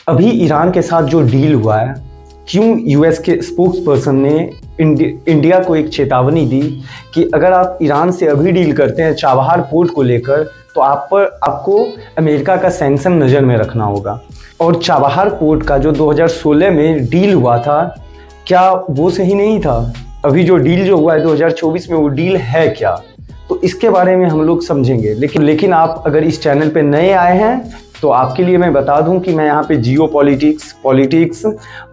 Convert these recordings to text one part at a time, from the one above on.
अभी ईरान के साथ जो डील हुआ है, क्यों यूएस के स्पोक्स पर्सन ने इंडिया को एक चेतावनी दी कि अगर आप ईरान से अभी डील करते हैं चाबहार पोर्ट को लेकर तो आपको अमेरिका का सैंक्शन नज़र में रखना होगा। और चाबहार पोर्ट का जो 2016 में डील हुआ था, क्या वो सही नहीं था? अभी जो डील जो हुआ है 2024 में, वो डील है क्या? तो इसके बारे में हम लोग समझेंगे। लेकिन आप अगर इस चैनल पे नए आए हैं तो आपके लिए मैं बता दूं कि मैं यहाँ पे जियो पॉलिटिक्स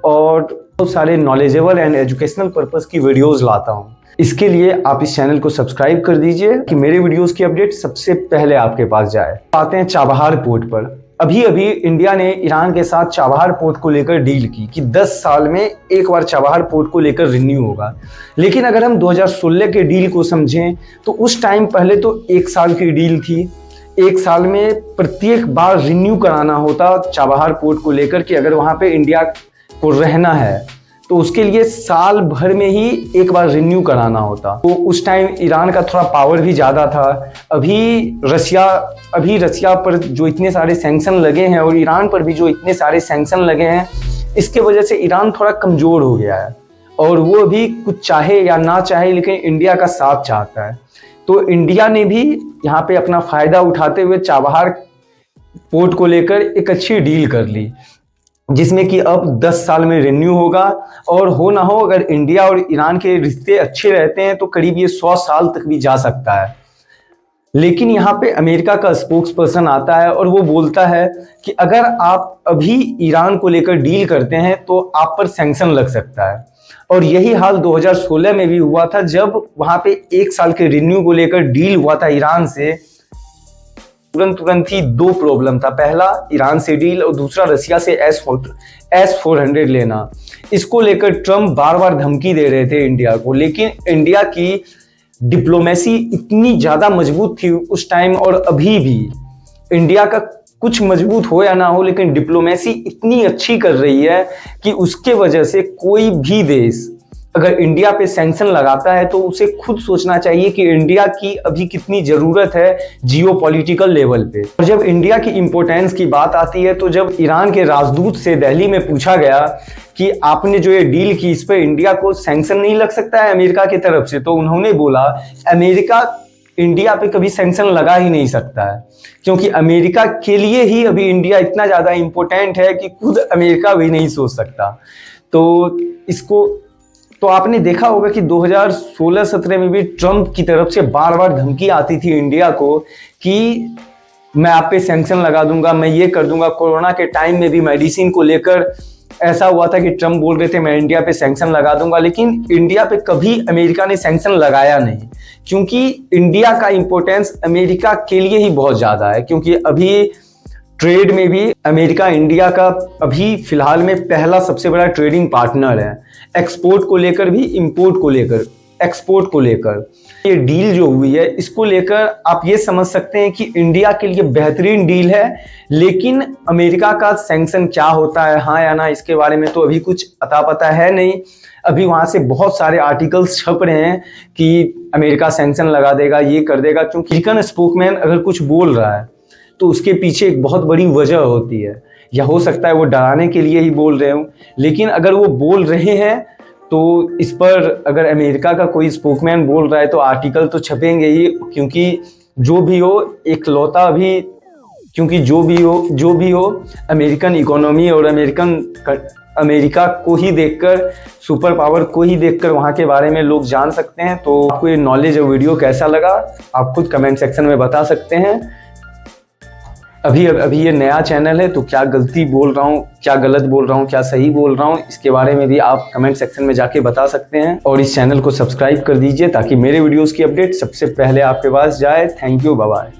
और बहुत सारे नॉलेजेबल एंड एजुकेशनल पर्पस की वीडियोस लाता हूँ। इसके लिए आप इस चैनल को सब्सक्राइब कर दीजिए कि मेरे वीडियोस की अपडेट सबसे पहले आपके पास जाए। आते हैं चाबहार पोर्ट पर। अभी इंडिया ने ईरान के साथ चाबहार पोर्ट को लेकर डील की कि 10 साल में एक बार चाबहार पोर्ट को लेकर रिन्यू होगा। लेकिन अगर हम 2016 के डील को समझें तो उस टाइम पहले तो 1 साल की डील थी। 1 साल में प्रत्येक बार रिन्यू कराना होता चाबहार पोर्ट को लेकर कि अगर वहाँ पे इंडिया को रहना है तो उसके लिए साल भर में ही एक बार रिन्यू कराना होता। तो उस टाइम ईरान का थोड़ा पावर भी ज़्यादा था। अभी रसिया पर जो इतने सारे सैंक्शन लगे हैं और ईरान पर भी जो इतने सारे सैंक्शन लगे हैं, इसके वजह से ईरान थोड़ा कमज़ोर हो गया है और वो अभी कुछ चाहे या ना चाहे लेकिन इंडिया का साथ चाहता है। तो इंडिया ने भी यहाँ पे अपना फ़ायदा उठाते हुए चाबहार पोर्ट को लेकर एक अच्छी डील कर ली, जिसमें कि अब 10 साल में रिन्यू होगा। और हो ना हो, अगर इंडिया और ईरान के रिश्ते अच्छे रहते हैं तो करीब ये 100 साल तक भी जा सकता है। लेकिन यहाँ पे अमेरिका का स्पोक्स पर्सन आता है और वो बोलता है कि अगर आप अभी ईरान को लेकर डील करते हैं तो आप पर सैंक्शन लग सकता है। और यही हाल 2016 में भी हुआ था, जब वहाँ पे 1 साल के रिन्यू को लेकर डील हुआ था ईरान से। तुरंत ही 2 प्रॉब्लम था। पहला, ईरान से डील, और दूसरा रसिया से S-400 लेना। इसको लेकर ट्रम्प बार बार धमकी दे रहे थे इंडिया को, लेकिन इंडिया की डिप्लोमेसी इतनी ज़्यादा मजबूत थी उस टाइम, और अभी भी इंडिया का कुछ मजबूत हो या ना हो लेकिन डिप्लोमेसी इतनी अच्छी कर रही है कि उसके वजह से कोई भी देश अगर इंडिया पे सैंक्शन लगाता है तो उसे खुद सोचना चाहिए कि इंडिया की अभी कितनी ज़रूरत है जियोपॉलिटिकल लेवल पे। और जब इंडिया की इम्पोर्टेंस की बात आती है तो जब ईरान के राजदूत से दिल्ली में पूछा गया कि आपने जो ये डील की, इस पर इंडिया को सैंक्शन नहीं लग सकता है अमेरिका की तरफ से, तो उन्होंने बोला अमेरिका इंडिया पे कभी सैंक्शन लगा ही नहीं सकता है, क्योंकि अमेरिका के लिए ही अभी इंडिया इतना ज़्यादा इम्पोर्टेंट है कि खुद अमेरिका भी नहीं सोच सकता। तो आपने देखा होगा कि 2016-17 में भी ट्रम्प की तरफ से बार बार धमकी आती थी इंडिया को कि मैं आप पे सैंक्शन लगा दूंगा, मैं ये कर दूंगा। कोरोना के टाइम में भी मेडिसिन को लेकर ऐसा हुआ था कि ट्रम्प बोल रहे थे मैं इंडिया पे सैंक्शन लगा दूंगा, लेकिन इंडिया पे कभी अमेरिका ने सैंक्शन लगाया नहीं, क्योंकि इंडिया का इम्पोर्टेंस अमेरिका के लिए ही बहुत ज़्यादा है। क्योंकि अभी ट्रेड में भी अमेरिका इंडिया का अभी फिलहाल में पहला सबसे बड़ा ट्रेडिंग पार्टनर है, एक्सपोर्ट को लेकर भी, इंपोर्ट को लेकर, एक्सपोर्ट को लेकर। ये डील जो हुई है इसको लेकर आप ये समझ सकते हैं कि इंडिया के लिए बेहतरीन डील है। लेकिन अमेरिका का सैंक्शन क्या होता है, हाँ या ना, इसके बारे में तो अभी कुछ अता पता है नहीं। अभी वहाँ से बहुत सारे आर्टिकल्स छप रहे हैं कि अमेरिका सैंक्शन लगा देगा, ये कर देगा। क्योंकि अमेरिकन स्पोकमैन अगर कुछ बोल रहा है तो उसके पीछे एक बहुत बड़ी वजह होती है, या हो सकता है वो डराने के लिए ही बोल रहे हों। लेकिन अगर वो बोल रहे हैं तो इस पर अगर अमेरिका का कोई स्पोकमैन बोल रहा है तो आर्टिकल तो छपेंगे ही, क्योंकि जो भी हो अमेरिकन इकोनॉमी और अमेरिका को ही देखकर, सुपर पावर को ही देखकर वहाँ के बारे में लोग जान सकते हैं। तो आपको ये नॉलेज और वीडियो कैसा लगा आप खुद कमेंट सेक्शन में बता सकते हैं। अभी ये नया चैनल है तो क्या गलती बोल रहा हूँ, क्या गलत बोल रहा हूँ, क्या सही बोल रहा हूँ, इसके बारे में भी आप कमेंट सेक्शन में जाके बता सकते हैं। और इस चैनल को सब्सक्राइब कर दीजिए ताकि मेरे वीडियोस की अपडेट सबसे पहले आपके पास जाए। Thank you, bye bye.